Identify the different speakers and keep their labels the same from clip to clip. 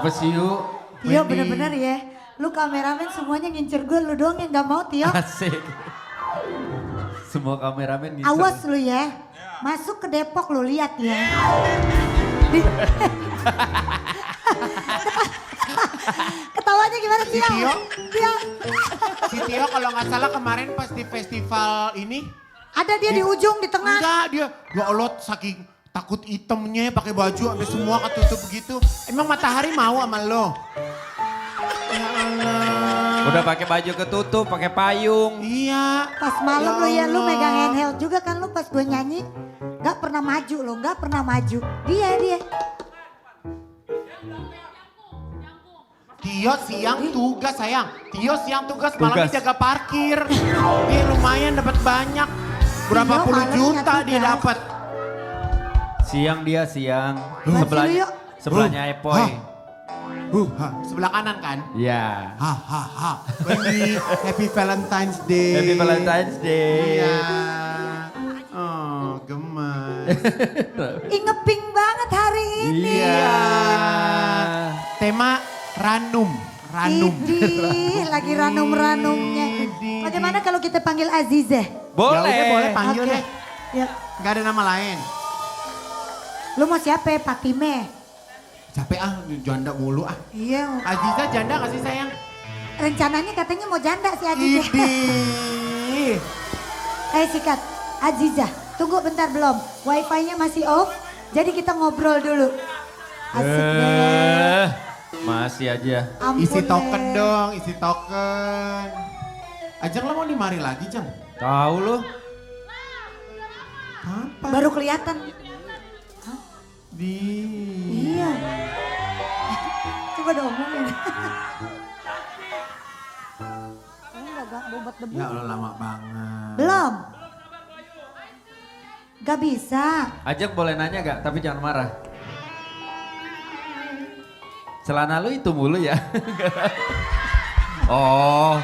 Speaker 1: Apa sih yuk?
Speaker 2: Tio bener-bener ya. Lu kameramen semuanya ngincer gue, lu doang yang gak mau Tio.
Speaker 1: Asik. Semua kameramen ngincer.
Speaker 2: Awas lu ya. Masuk ke Depok lu lihat ya. Ketawanya gimana Tio?
Speaker 3: Tio?
Speaker 2: Tio.
Speaker 3: Si Tio kalau nggak salah kemarin pas di festival ini.
Speaker 2: Ada dia di ujung, di tengah.
Speaker 3: Enggak, dia ya Allah saking takut itemnya pakai baju sampai semua ketutup begitu. Emang matahari mau sama lo? Ya Allah.
Speaker 1: Udah pakai baju ketutup, pakai payung.
Speaker 3: Iya.
Speaker 2: Pas malam lu ya, lu
Speaker 3: Allah.
Speaker 2: megang handheld juga kan lu pas gue nyanyi. Gak pernah maju lo, gak pernah maju. Dia.
Speaker 3: Tio siang tugas sayang. Tio siang tugas malam
Speaker 1: Tugas.
Speaker 3: jaga parkir. Dia lumayan dapat banyak. Berapa
Speaker 2: Tio
Speaker 3: puluh
Speaker 2: malamnya
Speaker 3: juta dia
Speaker 2: tugas.
Speaker 3: dapat.
Speaker 1: Siang dia siang.
Speaker 2: Masih
Speaker 1: Sebelahnya,
Speaker 2: lu, yuk.
Speaker 1: sebelahnya Epoy.
Speaker 3: Sebelah kanan kan?
Speaker 1: Iya.
Speaker 3: Hahaha. Baby, Happy Valentine's Day.
Speaker 1: Happy Valentine's Day.
Speaker 3: Iya. Oh, gemes.
Speaker 2: Ngeping banget hari ini.
Speaker 1: Iya.
Speaker 3: Tema ranum. Ranum.
Speaker 2: Idih, lagi ranum-ranumnya.
Speaker 3: Idih.
Speaker 2: Bagaimana kalau kita panggil Azizah?
Speaker 1: Boleh.
Speaker 3: Ya udah boleh panggil
Speaker 2: Oke.
Speaker 3: deh.
Speaker 2: Ya.
Speaker 3: Gak ada nama lain.
Speaker 2: Lu mau siapa? Fatime?
Speaker 3: Capek janda mulu ah.
Speaker 2: Iya.
Speaker 3: Aziza janda gak sih sayang?
Speaker 2: Rencananya katanya mau janda si Azizah.
Speaker 3: Idih.
Speaker 2: Sikat. Azizah, tunggu bentar belum. Wifi-nya masih off, jadi kita ngobrol dulu. Asik deh.
Speaker 1: Masih aja.
Speaker 2: Ampun
Speaker 3: Isi
Speaker 2: deh.
Speaker 3: token dong, isi token. Ajeng lo mau dimari lagi Jeng?
Speaker 1: Tahu lu?
Speaker 3: Apa?
Speaker 2: Baru kelihatan.
Speaker 3: Di.
Speaker 2: Iya. Coba dong omongin. Enggak, bobat debu.
Speaker 3: Ya Allah lama banget.
Speaker 2: Belum. Gak bisa.
Speaker 1: Ajak boleh nanya gak? Tapi jangan marah. Celana lu itu mulu ya? Oh.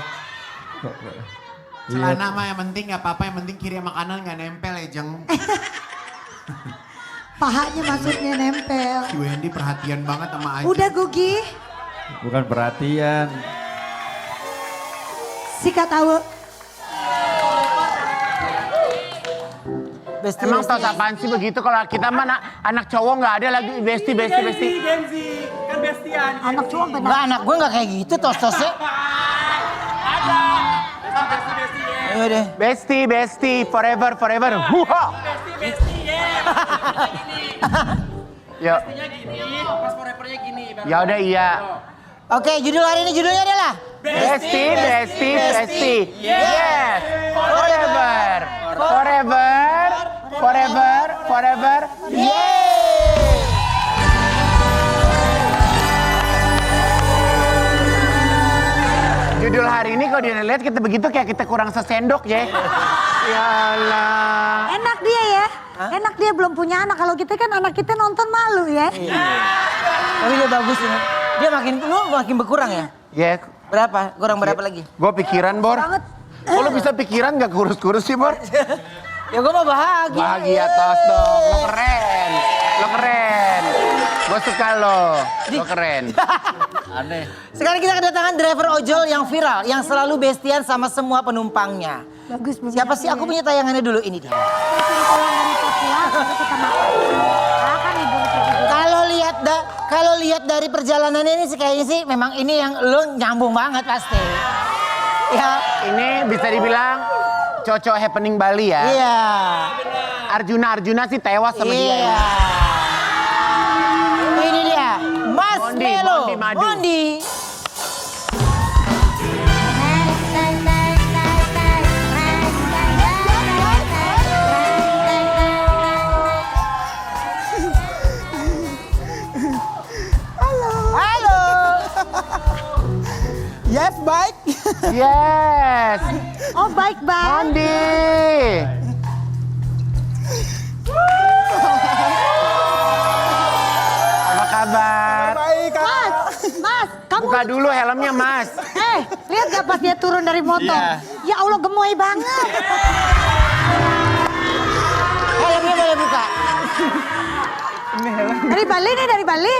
Speaker 3: Celana mah yang penting gak apa-apa, yang penting kiri sama kanan gak nempel ya Jeng.
Speaker 2: Pahanya maksudnya nempel.
Speaker 3: Si Wendy perhatian banget sama Ajeng.
Speaker 2: Udah Gugi.
Speaker 1: Bukan perhatian.
Speaker 2: Sikat tahu.
Speaker 3: Emang tau apaan sih begitu kalau kita mah anak cowok gak ada lagi besti.
Speaker 4: Genzi, kan bestian.
Speaker 2: Anak cowok benar.
Speaker 5: Enggak, anak gue enggak kayak gitu tos-tosnya.
Speaker 4: Ada. Besti,
Speaker 5: Ayo deh.
Speaker 3: Besti, forever. Huha.
Speaker 4: besti, gini.
Speaker 3: Yuk,
Speaker 4: Bestinya gini, pas forevernya gini.
Speaker 3: ya udah iya.
Speaker 5: Oke, judul hari ini judulnya adalah
Speaker 3: Besti. Yes. Forever.
Speaker 5: Yeay!
Speaker 3: Judul hari ini kalau dilihat kita begitu kayak kita kurang sesendok ya. Ya Allah.
Speaker 2: Enak dia ya. Enak dia belum punya anak. Kalau kita kan anak kita nonton malu ya.
Speaker 5: Tapi dia bagus ini. Dia makin berkurang ya?
Speaker 3: Ya,
Speaker 5: Berapa? Kurang berapa lagi?
Speaker 3: gue pikiran Bor.
Speaker 2: Banget.
Speaker 3: Kok lu bisa pikiran gak kurus-kurus sih Bor?
Speaker 5: Ya gue mah bahagia.
Speaker 3: Bahagia tos dong, lo keren. Gue suka lo keren.
Speaker 1: Aneh.
Speaker 5: Sekarang kita kedatangan driver ojol yang viral. Yang selalu bestian sama semua penumpangnya.
Speaker 2: Bagus.
Speaker 5: Siapa sih? Aku punya tayangannya dulu. Ini dia. Kalau lihat dari perjalanannya ini sih kayaknya sih memang ini yang lo nyambung banget pasti. Ya.
Speaker 3: Ini bisa dibilang cocok happening Bali ya.
Speaker 5: Iya.
Speaker 3: Arjuna sih tewas sama dia.
Speaker 5: Iya. Ini dia, Mas
Speaker 3: Mondi,
Speaker 5: Melo,
Speaker 3: Mondi Madu.
Speaker 5: Mondi. Halo.
Speaker 6: Yes, baik.
Speaker 3: Yes,
Speaker 2: Oh baik banget.
Speaker 3: Mondi. Apa kabar?
Speaker 6: Baik, Kak.
Speaker 2: Mas, kamu
Speaker 3: Buka dulu helmnya Mas.
Speaker 2: lihat gak pas dia turun dari motor?
Speaker 1: Iya.
Speaker 2: Ya Allah gemoy banget.
Speaker 5: Helmnya boleh buka.
Speaker 2: Dari Bali nih, dari Bali.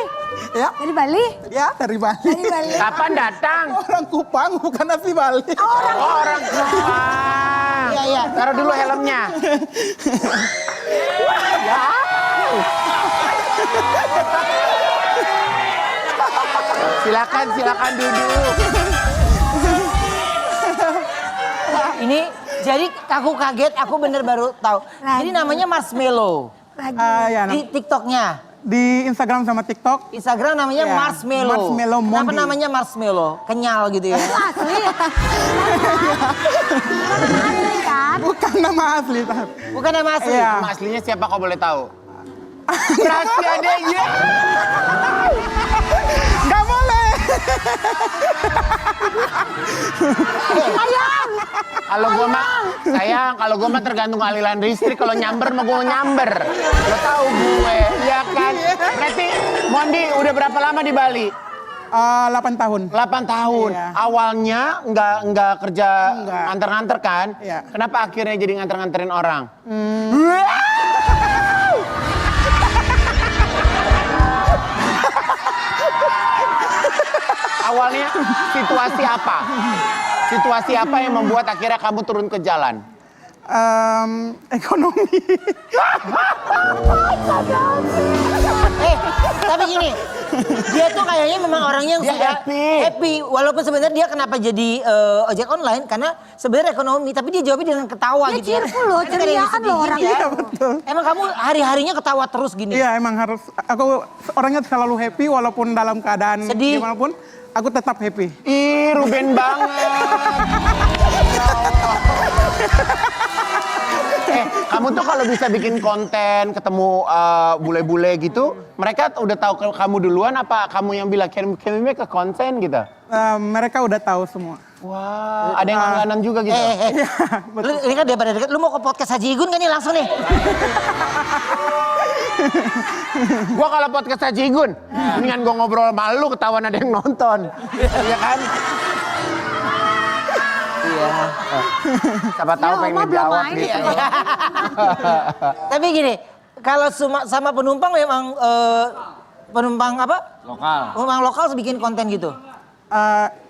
Speaker 6: Ya,
Speaker 2: Dari Bali?
Speaker 6: ya dari Bali.
Speaker 2: Dari Bali.
Speaker 3: Kapan datang?
Speaker 6: Orang Kupang bukan asli Bali.
Speaker 3: Orang Kupang.
Speaker 5: Iya, iya.
Speaker 3: Taruh dulu helmnya. Silakan duduk.
Speaker 5: Ini jadi aku kaget, aku bener baru tahu. Jadi namanya Marshmello.
Speaker 6: Ya,
Speaker 5: Di TikToknya.
Speaker 6: di Instagram sama TikTok.
Speaker 5: Instagram namanya
Speaker 6: Ya,
Speaker 5: Marshmello.
Speaker 6: Marshmello
Speaker 5: Kenapa
Speaker 6: Mondi.
Speaker 5: namanya Marshmello? Kenyal gitu ya.
Speaker 2: Asli. Asli kan?
Speaker 6: Bukan nama asli. Tapi.
Speaker 5: Bukan nama asli.
Speaker 6: Iya.
Speaker 3: Nama aslinya siapa kau boleh tahu? Rahasia deh, ya.
Speaker 6: Gak boleh.
Speaker 3: Kalau gua mah tergantung aliran listrik. Kalau nyamber mah gua nyamber. Lo tahu gue, ya kan? Berarti Mondi udah berapa lama di Bali?
Speaker 6: 8 tahun.
Speaker 3: 8 tahun.
Speaker 6: Iya.
Speaker 3: Awalnya nggak kerja
Speaker 6: Nggak.
Speaker 3: nganter-nganter kan?
Speaker 6: Iya.
Speaker 3: Kenapa akhirnya jadi nganter-nganterin orang? Awalnya situasi apa? Situasi apa yang membuat akhirnya kamu turun ke jalan?
Speaker 6: Ekonomi.
Speaker 5: Tapi gini, dia tuh kayaknya memang orangnya yang
Speaker 3: Dia
Speaker 5: sudah
Speaker 3: happy.
Speaker 5: Walaupun sebenarnya dia kenapa jadi ojek online karena sebenarnya ekonomi, tapi dia jawabnya dengan ketawa
Speaker 2: Dia
Speaker 5: gitu ya.
Speaker 2: cheerful loh,
Speaker 5: Kan ada yang
Speaker 2: ceriaan
Speaker 5: sedih
Speaker 2: loh
Speaker 5: gini
Speaker 2: orangnya.
Speaker 5: ya.
Speaker 6: Iya, betul.
Speaker 5: Emang kamu hari-harinya ketawa terus gini?
Speaker 6: Iya emang harus. Aku orangnya selalu happy walaupun dalam keadaan
Speaker 5: Sedih.
Speaker 6: gimana pun. Aku tetap happy.
Speaker 3: Ih, Ruben banget. Kamu tuh kalau bisa bikin konten, ketemu bule-bule gitu, mereka udah tahu kamu duluan apa kamu yang bilang can we make a content gitu?
Speaker 6: Mereka udah tahu semua.
Speaker 3: Wah, ada yang langganan juga gitu.
Speaker 6: Iya,
Speaker 5: Lu, ini kan daripada dekat, lu mau ke podcast Haji Igun kan nih langsung nih?
Speaker 3: Gua kalau podcast Haji Igun, mendingan gua ngobrol sama lu ketahuan ada yang nonton. Iya kan?
Speaker 5: Iya.
Speaker 3: Siapa tahu
Speaker 2: Ya,
Speaker 3: pengen
Speaker 2: Oma belum
Speaker 3: ngejawab
Speaker 2: main
Speaker 3: gitu.
Speaker 2: ya.
Speaker 5: Tapi gini, kalau sama penumpang memang penumpang apa?
Speaker 1: Lokal.
Speaker 5: Penumpang lokal bikin konten gitu.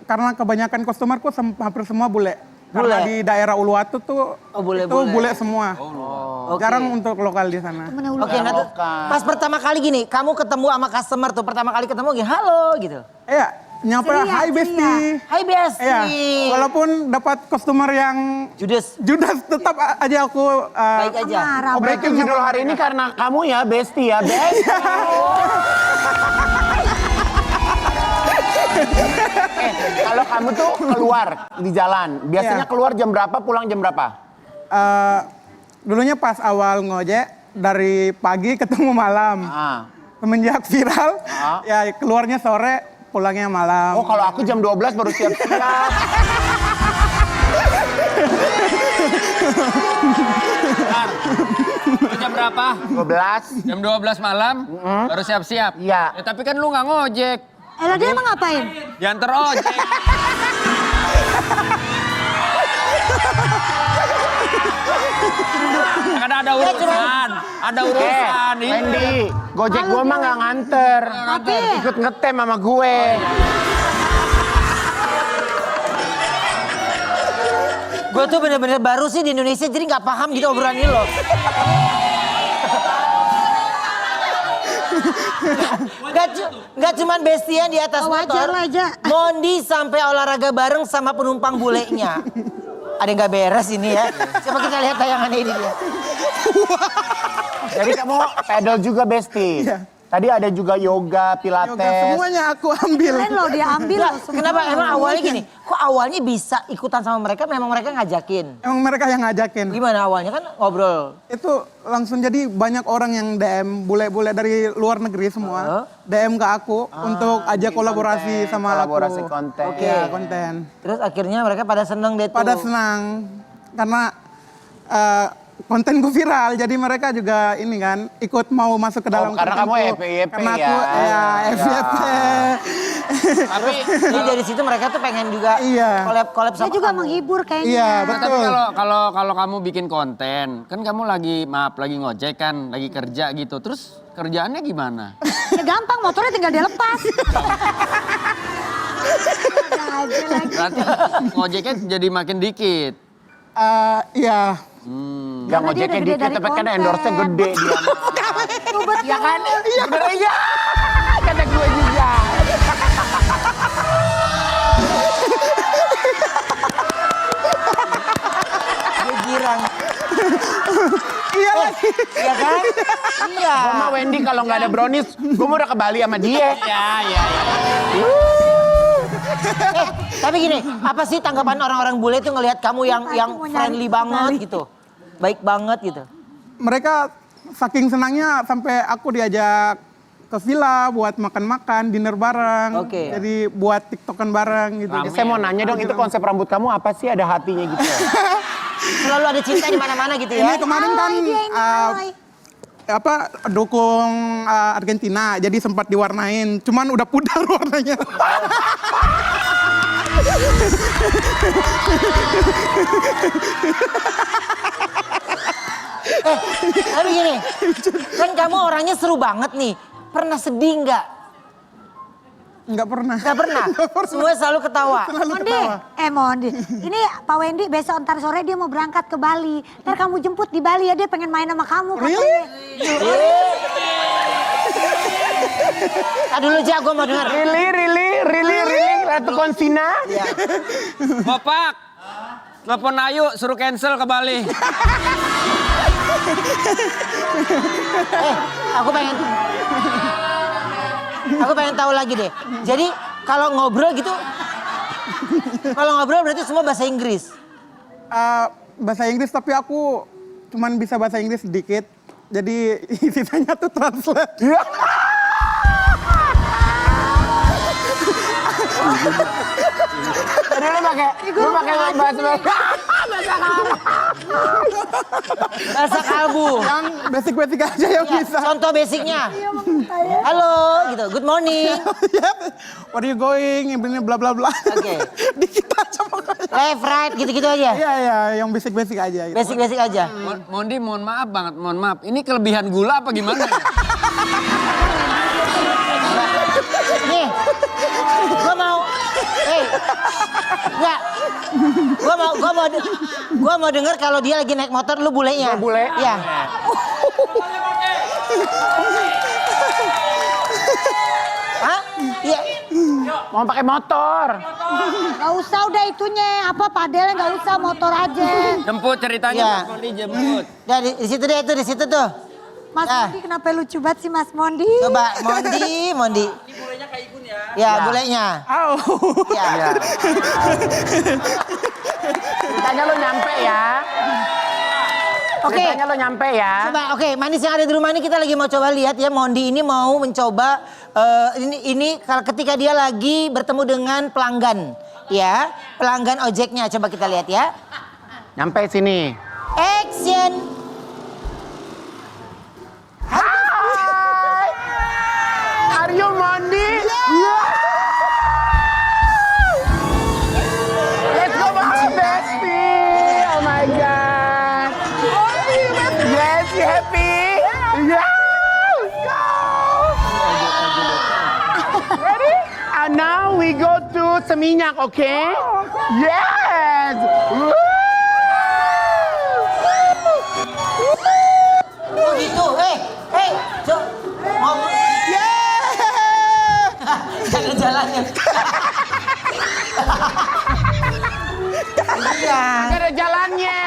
Speaker 6: Karena kebanyakan customerku hampir semua bule. Karena
Speaker 5: Bule?
Speaker 6: di daerah Uluwatu tuh
Speaker 5: Oh, bule-bule.
Speaker 6: itu bule semua.
Speaker 5: Oke.
Speaker 6: Jarang untuk lokal di sana.
Speaker 5: Oke, nah tuh, pas pertama kali gini, kamu ketemu sama customer tuh, pertama kali ketemu gini, halo gitu.
Speaker 6: Iya, nyapa
Speaker 2: Ceria,
Speaker 6: hai Besti.
Speaker 5: Hai Besti.
Speaker 6: Iya, walaupun dapat customer yang
Speaker 5: Judes,
Speaker 6: judas tetap aja aku
Speaker 5: baik aja.
Speaker 2: Marah.
Speaker 3: Oh, breaking judul hari ini karena kamu ya, Besti ya, Besti. Kalau kamu tuh keluar di jalan, biasanya
Speaker 6: Iya.
Speaker 3: keluar jam berapa, pulang jam berapa?
Speaker 6: dulunya pas awal ngojek dari pagi ketemu malam. Semenjak viral, ya keluarnya sore, pulangnya malam.
Speaker 3: Oh, kalau aku jam 12 baru siap-siap.
Speaker 1: Lu jam berapa?
Speaker 3: 12.
Speaker 1: Jam 12 malam baru siap-siap.
Speaker 3: Iya.
Speaker 1: Ya, tapi kan lu nggak ngojek.
Speaker 2: Lah dia emang ngapain?
Speaker 1: Diantar ojek. Kan ada urusan. Ada urusan. Ini.
Speaker 3: Wendy, Gojek gue mah nggak nganter.
Speaker 2: Tapi
Speaker 3: Ikut ngetem sama gue.
Speaker 5: Gue tuh bener-bener baru sih di Indonesia, jadi nggak paham gitu obrolan ini loh. Gak cuman Bestian di atas
Speaker 2: Oh, wajar
Speaker 5: motor,
Speaker 2: lah, Ja.
Speaker 5: Mondi sampai olahraga bareng sama penumpang bulenya. Ada yang gak beres ini ya. Coba kita lihat tayangan ini dia.
Speaker 3: Jadi kamu pedal juga, Besti?
Speaker 6: Iya.
Speaker 3: Tadi ada juga yoga, pilates.
Speaker 6: Yoga semuanya aku ambil.
Speaker 2: keren loh dia ambil
Speaker 5: Nggak,
Speaker 2: loh semua.
Speaker 5: kenapa emang awalnya gini? Kok awalnya bisa ikutan sama mereka? Memang mereka ngajakin.
Speaker 6: Emang mereka yang ngajakin.
Speaker 5: Gimana awalnya kan ngobrol?
Speaker 6: Itu langsung jadi banyak orang yang DM bule-bule dari luar negeri semua. DM ke aku untuk ajak kolaborasi sama
Speaker 3: kolaborasi
Speaker 6: aku.
Speaker 3: konten.
Speaker 5: Oke.
Speaker 6: Ya, konten.
Speaker 5: Terus akhirnya mereka pada seneng deh tuh.
Speaker 6: Pada senang karena kontenku viral, jadi mereka juga ini kan ikut mau masuk ke dalam
Speaker 3: karena kamu
Speaker 6: kontenku.
Speaker 3: FYP
Speaker 6: Karena
Speaker 3: ya.
Speaker 6: aku ya FYP.
Speaker 5: Tapi jadi dari situ mereka tuh pengen juga
Speaker 6: Iya.
Speaker 5: collab
Speaker 2: Dia
Speaker 5: sama
Speaker 2: juga
Speaker 5: kamu.
Speaker 2: menghibur kayaknya.
Speaker 6: Iya,
Speaker 1: Nah, tapi
Speaker 6: betul.
Speaker 1: kalau kamu bikin konten, kan kamu lagi ngojek kan, lagi kerja gitu. Terus kerjaannya gimana?
Speaker 2: Ya gampang, motornya tinggal dia lepas. Ada aja lagi.
Speaker 1: Berarti ngojeknya jadi makin dikit.
Speaker 6: Iya.
Speaker 3: Yang
Speaker 2: Karena dia
Speaker 3: ngojeknya
Speaker 2: udah gede
Speaker 3: dikit
Speaker 2: dari
Speaker 3: tapi kan
Speaker 2: konten.
Speaker 3: endorse-nya gede dia.
Speaker 2: Iya kan?
Speaker 3: Iya bener iya. Kata gue juga.
Speaker 5: Dia girang.
Speaker 6: Iya lagi.
Speaker 5: Iya kan? Iya.
Speaker 3: Gue sama Wendy kalau nggak ada brownies, gue mau udah ke Bali sama dia.
Speaker 1: Iya.
Speaker 5: Tapi gini, apa sih tanggapan orang-orang bule tuh ngelihat kamu yang
Speaker 2: Mau nyari
Speaker 5: friendly banget gitu. Baik banget gitu.
Speaker 6: Mereka saking senangnya sampai aku diajak ke villa buat makan-makan, dinner bareng.
Speaker 5: Oke.
Speaker 6: Jadi buat tiktokan bareng gitu.
Speaker 3: Saya mau nanya dong, itu konsep rambut kamu apa sih? Ada hatinya gitu.
Speaker 5: Selalu ada cinta di mana-mana gitu ya.
Speaker 6: Ini kemarin kan
Speaker 2: Alay dia ini, alay.
Speaker 6: dukung Argentina, jadi sempat diwarnain. Cuman udah pudar warnanya.
Speaker 5: Tapi gini, kan kamu orangnya seru banget nih. Pernah sedih nggak?
Speaker 6: Nggak pernah.
Speaker 5: Nggak pernah. Semua selalu ketawa.
Speaker 6: Selalu
Speaker 2: Mondi,
Speaker 6: ketawa.
Speaker 2: Mondi. Ini Pak Wendy besok ntar sore dia mau berangkat ke Bali. Ntar kamu jemput di Bali ya, dia pengen main sama kamu.
Speaker 6: Really?
Speaker 5: Ah dulu aja gue mau denger.
Speaker 3: Really, Ratu Konsina.
Speaker 1: Bapak, telepon Ayu suruh cancel ke Bali.
Speaker 5: Aku pengen tahu lagi deh. Jadi kalau ngobrol gitu, kalau ngobrol berarti semua bahasa Inggris.
Speaker 6: Bahasa Inggris tapi aku cuman bisa bahasa Inggris sedikit. Jadi sisanya tuh translate.
Speaker 3: Tadi lu pakai bahasa
Speaker 5: Bahasa kalbu.
Speaker 6: Yang basic-basic aja yang
Speaker 5: Ya,
Speaker 6: bisa.
Speaker 5: contoh basicnya. Halo, gitu. Good morning.
Speaker 6: Where you going? Ini bla bla bla.
Speaker 5: Oke.
Speaker 6: Dikit aja pokoknya.
Speaker 5: Left, right, gitu-gitu aja.
Speaker 6: Iya, yang basic-basic aja. Gitu.
Speaker 5: Basic-basic aja.
Speaker 1: Mondi, mohon maaf banget, mohon maaf. Ini kelebihan gula apa gimana ya?
Speaker 5: Nih, gua mau, enggak, gua mau denger kalau dia lagi naik motor, lu bulenya.
Speaker 3: Bule?
Speaker 5: Iya. Hah? Iya.
Speaker 3: mau pakai motor.
Speaker 2: Gak usah udah itunya, apa padelnya gak usah, motor aja.
Speaker 1: Jemput ceritanya,
Speaker 5: Iya.
Speaker 1: Mas Mondi jemput.
Speaker 5: Ya di situ deh, itu di situ tuh.
Speaker 2: Mas
Speaker 5: Ah.
Speaker 2: Mondi kenapa lucu banget sih Mas Mondi?
Speaker 5: Coba Mondi.
Speaker 4: Ini bolehnya kayak Igun ya.
Speaker 5: Ya, bulenya.
Speaker 6: Au.
Speaker 5: Ya.
Speaker 3: Ceritanya lo nyampe ya.
Speaker 5: Oke.
Speaker 3: Ceritanya lo nyampe ya.
Speaker 5: Coba, oke, manis yang ada di rumah ini kita lagi mau coba lihat ya. Mondi ini mau mencoba ini kalau ketika dia lagi bertemu dengan pelanggan, ya, pelanggan ojeknya. Coba kita lihat ya.
Speaker 3: Nyampe sini.
Speaker 5: Action.
Speaker 3: Hai. Are you Mondi? Let's go my bestie. Oh my god. Yes, you happy? Yeah. Let's go. Ready? And now we go to Seminyak, okay? Yes. Woo.
Speaker 5: Oh gitu, ngomong. Jangan jalannya. Iya.
Speaker 3: Gak ada jalannya.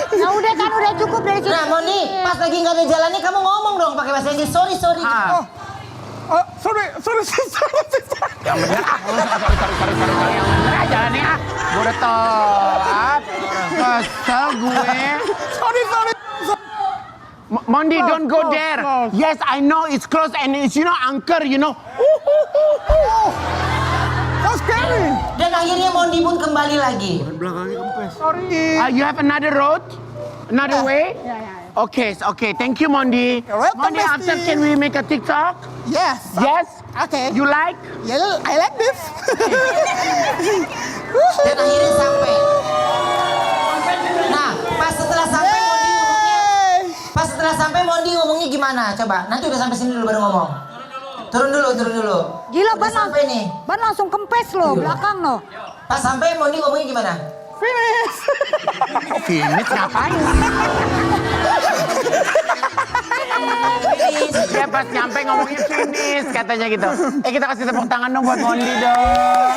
Speaker 2: Ya udah kan udah cukup dari sini.
Speaker 5: Nah Mondi, pas lagi nggak ada jalannya kamu ngomong dong pakai bahasa Inggris. Sorry.
Speaker 3: Ah.
Speaker 6: Oh, sorry.
Speaker 3: Yang bener ah. Sorry. Yang bener aja jalannya ah. Gue udah telat. Kesel gue.
Speaker 6: Sorry.
Speaker 3: Mondi, don't go
Speaker 6: Close.
Speaker 3: there. Yes, I know it's close and it's, angker,
Speaker 6: So scary.
Speaker 5: Dan akhirnya Mondi pun kembali lagi.
Speaker 6: Sorry.
Speaker 3: You have another road? Another way? Okay, thank you, Mondi.
Speaker 6: You're welcome,
Speaker 3: Mondi, after
Speaker 6: bestie.
Speaker 3: can we make a TikTok?
Speaker 6: Yes.
Speaker 3: Yes?
Speaker 6: Okay.
Speaker 3: You like?
Speaker 6: Yeah, I like this.
Speaker 5: Dan akhirnya sampai. Nah, pas setelah sampai Mondi ngomongnya gimana? Coba, nanti udah sampai sini dulu baru ngomong. Turun dulu.
Speaker 2: Gila
Speaker 5: Udah sampai nih.
Speaker 2: ban langsung kempes loh belakang loh.
Speaker 5: Pas sampai Mondi ngomongnya gimana?
Speaker 6: Finish.
Speaker 3: Finish ngapain? Dia pas nyampe ngomongnya finish katanya gitu. Kita kasih tepuk tangan dong buat Mondi dong.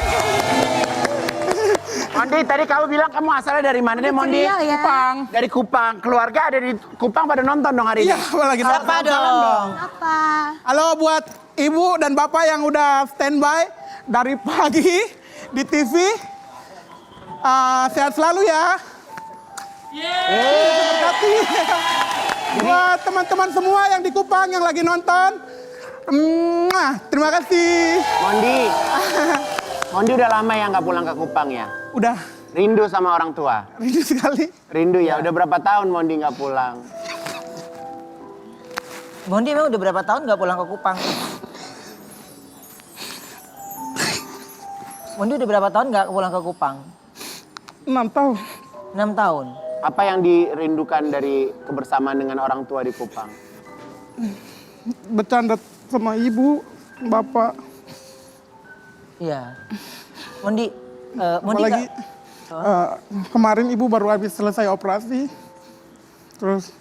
Speaker 3: Mondi, tadi kamu bilang kamu asalnya dari mana deh Mondi?
Speaker 2: Ceria ya.
Speaker 3: Kupang. Dari Kupang. Keluarga ada di Kupang pada nonton dong hari ini.
Speaker 6: Iya, lagi nonton.
Speaker 5: Apa dong?
Speaker 2: Apa?
Speaker 6: Halo buat ibu dan bapak yang udah standby dari pagi di TV. Sehat selalu ya. Berkati. Buat teman-teman semua yang di Kupang yang lagi nonton. Terima kasih.
Speaker 3: Mondi udah lama ya nggak pulang ke Kupang ya?
Speaker 6: Udah
Speaker 3: Rindu sama orang tua?
Speaker 6: rindu sekali.
Speaker 3: Rindu ya? Udah berapa tahun Mondi nggak pulang?
Speaker 5: Mondi emang udah berapa tahun gak pulang ke Kupang? Mondi udah berapa tahun gak pulang ke Kupang?
Speaker 6: 6 tahun.
Speaker 5: 6 tahun.
Speaker 3: Apa yang dirindukan dari kebersamaan dengan orang tua di Kupang?
Speaker 6: Bercanda sama ibu, bapak.
Speaker 5: Iya. Mondi
Speaker 6: Apalagi kemarin ibu baru habis selesai operasi. Terus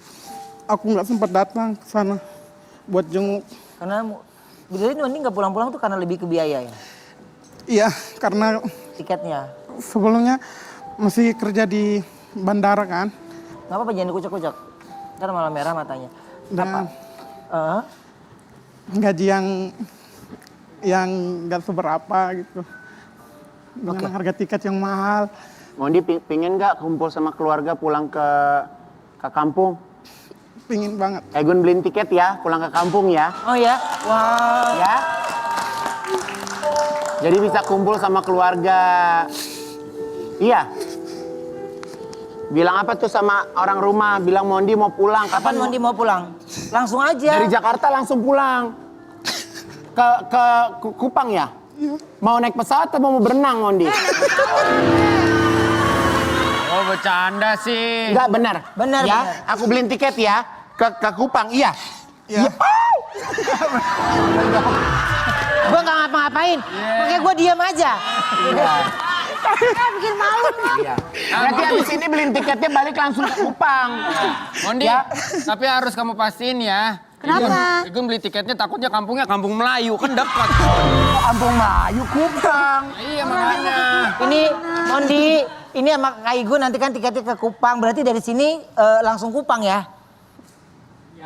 Speaker 6: aku nggak sempat datang ke sana buat jenguk.
Speaker 5: karena jadi Mondi gak pulang-pulang tuh karena lebih ke biaya ya?
Speaker 6: Iya, karena
Speaker 5: Tiketnya.
Speaker 6: sebelumnya masih kerja di bandara kan.
Speaker 5: Gak apa-apa jangan dikucek-kucek. Ntar malah merah matanya.
Speaker 6: Dan
Speaker 5: Apa?
Speaker 6: gaji yang nggak seberapa gitu. Dengan harga tiket yang mahal.
Speaker 3: Mondi pingin nggak kumpul sama keluarga pulang ke kampung?
Speaker 6: Pingin banget.
Speaker 3: Gun beliin tiket ya, pulang ke kampung ya.
Speaker 5: Oh ya? Wah.
Speaker 3: Ya. Jadi bisa kumpul sama keluarga. Iya. Bilang apa tuh sama orang rumah? Bilang Mondi mau pulang.
Speaker 5: Kapan Mondi mau pulang? Langsung aja.
Speaker 3: Dari Jakarta langsung pulang. Ke Kupang ya? Mau naik pesawat atau mau berenang Mondi?
Speaker 1: Oh bercanda sih.
Speaker 3: Enggak benar.
Speaker 5: Benar,
Speaker 3: Ya,
Speaker 5: benar.
Speaker 3: aku beliin tiket ya ke Kupang. Iya.
Speaker 6: Iya.
Speaker 5: Gue gak ngapa-ngapain. Makanya gue diam aja.
Speaker 2: Bikin malu loh.
Speaker 3: Iya. Berarti abis ini beliin tiketnya balik langsung ke Kupang.
Speaker 1: Mondi,
Speaker 3: Ya.
Speaker 1: tapi harus kamu pastiin ya.
Speaker 2: Kenapa?
Speaker 1: Igun beli tiketnya takutnya kampungnya kampung Melayu, kan dekat.
Speaker 3: Kampung Melayu, Kupang.
Speaker 1: Iya makanya.
Speaker 5: Ini Mondi, ini sama Kak Igun nanti kan tiketnya ke Kupang. Berarti dari sini langsung Kupang ya?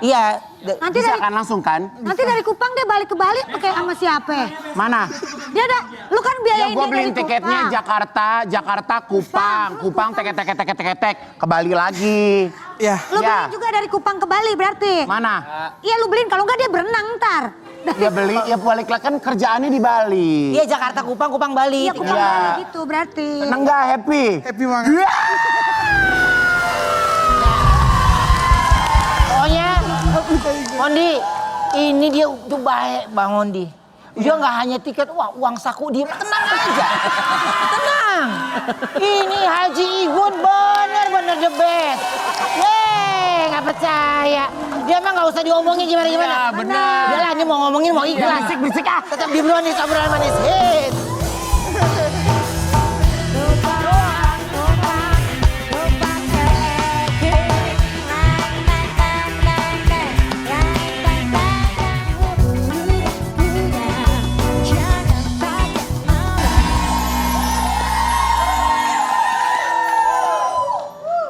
Speaker 5: Iya.
Speaker 2: Nanti
Speaker 3: Bisa
Speaker 2: dari
Speaker 3: kan langsung kan?
Speaker 2: nanti dari Kupang dia balik ke Bali pakai sama siapa?
Speaker 3: Mana?
Speaker 2: Dia ada, lu kan
Speaker 3: Ya
Speaker 2: biayain
Speaker 3: gue
Speaker 2: dia
Speaker 3: beliin
Speaker 2: dari
Speaker 3: tiketnya
Speaker 2: Kupang.
Speaker 3: Jakarta, Kupang, tek, ke Bali lagi.
Speaker 6: Ya.
Speaker 2: Lu
Speaker 3: Ya.
Speaker 2: beliin juga dari Kupang ke Bali berarti?
Speaker 3: Mana?
Speaker 2: Iya lu beliin, kalau enggak dia berenang ntar.
Speaker 3: Ya beli, ya balik lagi kan kerjaannya di Bali.
Speaker 5: Iya Jakarta Kupang, Kupang Bali.
Speaker 2: Iya Kupang
Speaker 3: Iya.
Speaker 2: Bali gitu berarti.
Speaker 3: Seneng gak? Happy?
Speaker 6: Happy banget.
Speaker 5: Pokoknya Mondi, ini dia tuh baik Bang Mondi. Dia nggak hanya tiket, wah uang saku dia, tenang aja. Tenang. Ini Haji Igun bener-bener the best. Yeay, nggak percaya. Dia mah nggak usah diomongin gimana-gimana.
Speaker 1: Ya, bener.
Speaker 5: Udah lah, ini mau ngomongin mau ikhlas. Bisik-bisik ah. Tetap di Brownies obrolan manis. Hits.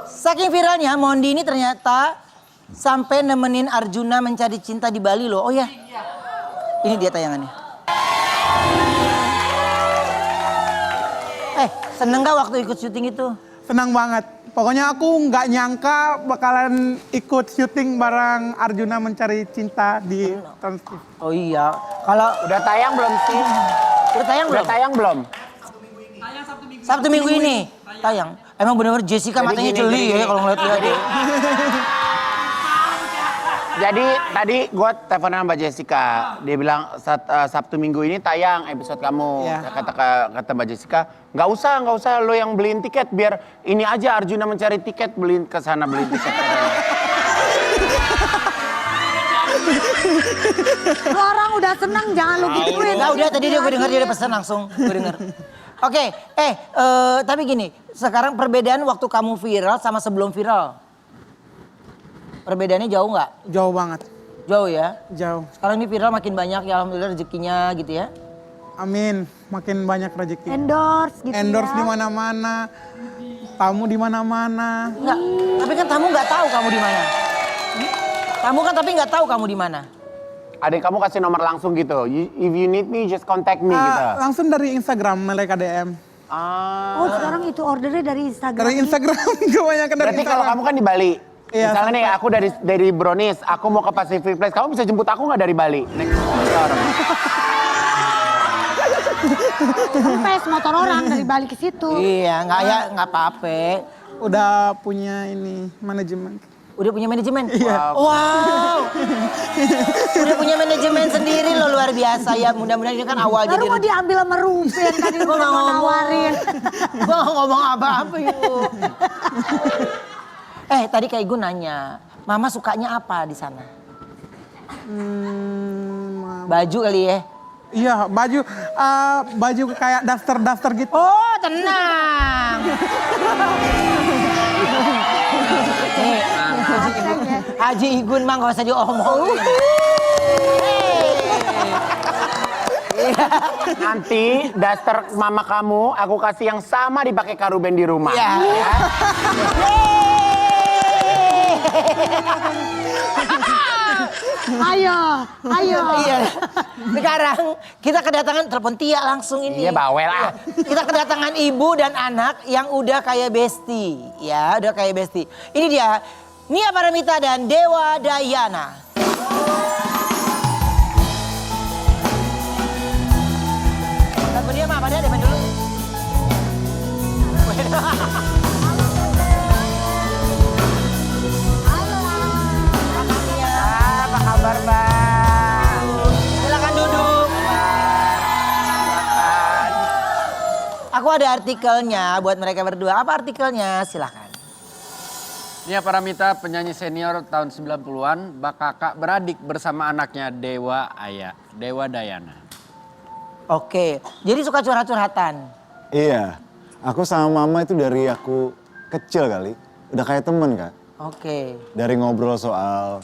Speaker 5: Saking viralnya, Mondi ini ternyata sampai nemenin Arjuna mencari cinta di Bali loh. Oh ya, ini dia tayangannya. Seneng gak waktu ikut syuting itu?
Speaker 6: Senang banget. Pokoknya aku nggak nyangka bakalan ikut syuting bareng Arjuna mencari cinta di Trans TV.
Speaker 5: Oh iya, kalau
Speaker 3: Udah tayang belum sih?
Speaker 5: udah tayang
Speaker 3: Udah
Speaker 5: belum?
Speaker 3: tayang belum?
Speaker 5: Sabtu minggu ini tayang. Emang bener-bener Jessica
Speaker 3: Jadi
Speaker 5: matanya
Speaker 3: gini,
Speaker 5: jeli
Speaker 3: jadi
Speaker 5: ya
Speaker 3: gini.
Speaker 5: kalau ngeliat dia.
Speaker 3: Jadi tadi gue teleponan sama Mbak Jessica, dia bilang Sabtu Minggu ini tayang episode kamu.
Speaker 6: Iya.
Speaker 3: Kata Mbak Jessica, nggak usah lo yang beliin tiket, biar ini aja Arjuna mencari tiket, beliin ke sana beliin tiket.
Speaker 2: Lu orang udah seneng jangan lu gituin.
Speaker 5: Nah udah tadi gue denger dia udah pesan langsung. Gue denger. Oke, tapi gini. Sekarang perbedaan waktu kamu viral sama sebelum viral. Perbedaannya jauh nggak?
Speaker 6: Jauh banget,
Speaker 5: Jauh ya?
Speaker 6: jauh.
Speaker 5: Sekarang ini viral makin banyak ya alhamdulillah rezekinya gitu ya.
Speaker 6: Amin, makin banyak rezeki.
Speaker 2: Endorse gitu
Speaker 6: Endorse
Speaker 2: ya.
Speaker 6: di mana-mana, tamu di mana-mana.
Speaker 5: Enggak, tapi kan tamu nggak tahu kamu di mana. Tamu kan tapi nggak tahu kamu di mana.
Speaker 3: Adik kamu kasih nomor langsung gitu. If you need me, just contact me gitu.
Speaker 6: Langsung dari Instagram, mereka DM.
Speaker 2: Oh sekarang itu ordernya dari Instagram.
Speaker 6: Dari Instagram, kebanyakan dari
Speaker 3: Berarti kalau
Speaker 6: Instagram.
Speaker 3: kamu kan di Bali.
Speaker 6: Iya,
Speaker 3: Misalnya nih aku dari Brownies, aku mau ke Pacific Place. Kamu bisa jemput aku nggak dari Bali? Naik motor.
Speaker 2: Kempes motor orang dari balik ke situ.
Speaker 5: Iya, nggak apa-apa.
Speaker 6: Udah punya ini, manajemen.
Speaker 5: Udah punya manajemen? Wow. Udah punya manajemen sendiri loh luar biasa ya. Mudah-mudahan ini kan awal
Speaker 2: Baru mau diambil sama Ruben tadi
Speaker 5: Gua
Speaker 2: udah
Speaker 5: nggak
Speaker 2: mau
Speaker 5: ngomong.
Speaker 2: nawarin.
Speaker 5: Gue ngomong apa-apa yuk. Tadi kayak gue nanya, Mama sukanya apa di sana? Baju kali ya?
Speaker 6: Iya, baju kayak daster gitu.
Speaker 5: Oh tenang. Nih, Haji Igun mah gak usah diomongin.
Speaker 3: Nanti daster mama kamu aku kasih yang sama dipakai Karuben di rumah.
Speaker 5: Iya.
Speaker 2: Ayo.
Speaker 5: Iya. Sekarang kita kedatangan telepon Tia langsung ini.
Speaker 3: Iya bawel ah.
Speaker 5: Kita kedatangan ibu dan anak yang udah kayak besti. Ya, udah kayak besti. Ini dia, Nia Paramita dan Dewa Dayana. Lagu dia mah, dia main dulu. Apa kabar, Bang? Silakan duduk. Aku ada artikelnya buat mereka berdua. Apa artikelnya? Silakan.
Speaker 1: Nia Paramita, penyanyi senior tahun 90-an, bak kakak beradik bersama anaknya Dewa Dayana.
Speaker 5: Oke, jadi suka curhat-curhatan.
Speaker 7: Iya, aku sama mama itu dari aku kecil kali. Udah kayak temen Kak.
Speaker 5: Oke,
Speaker 7: Dari ngobrol soal